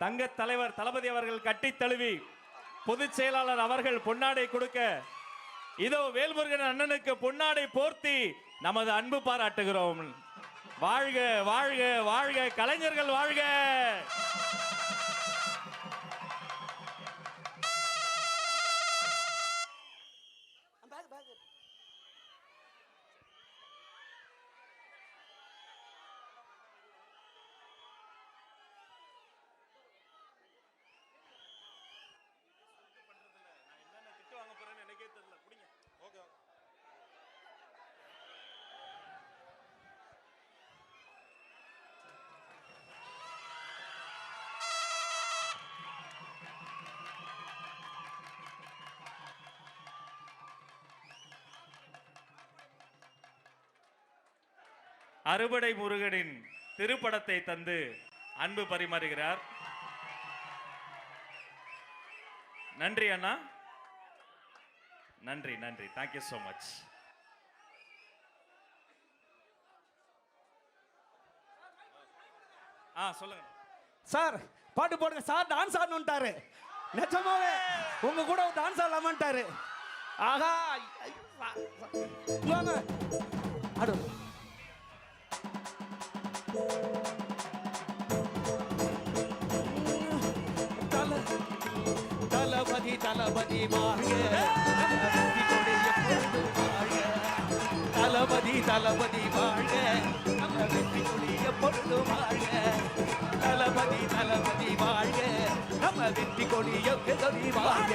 தங்க தலைவர் தளபதி அவர்கள் கட்டி தழுவி பொதுச் செயலாளர் அவர்கள் பொன்னாடை கொடுக்க இதோ வேல்முருகன் அண்ணனுக்கு பொன்னாடை போர்த்தி நமது அன்பு பாராட்டுகிறோம். வாழ்க வாழ்க வாழ்க கலைஞர்கள் வாழ்க. அறுபடை முருகனின் திருப்படத்தை தந்து அன்பு பரிமாறுகிறார். நன்றி அண்ணா, நன்றி நன்றி, தேங்க்யூ சோ மச். சொல்லுங்க சார். பாட்டு போடுங்க சார். டான்ஸ் ஆடணும்ட்டாரு. நிஜமாவே உங்க கூட டான்ஸ் ஆடலாமான்ட்டாரு. ஆஹா ஆடு. தளபதி தளபதி வாழ்க. தளபதி தளபதி வாழ்க. நம்ம வெற்றி கொடி எப்பொழுதும் வாழ்க. தளபதி தளபதி வாழ்க. நம்ம வெற்றி கொடி எப்பொழுதும் வாழ்க.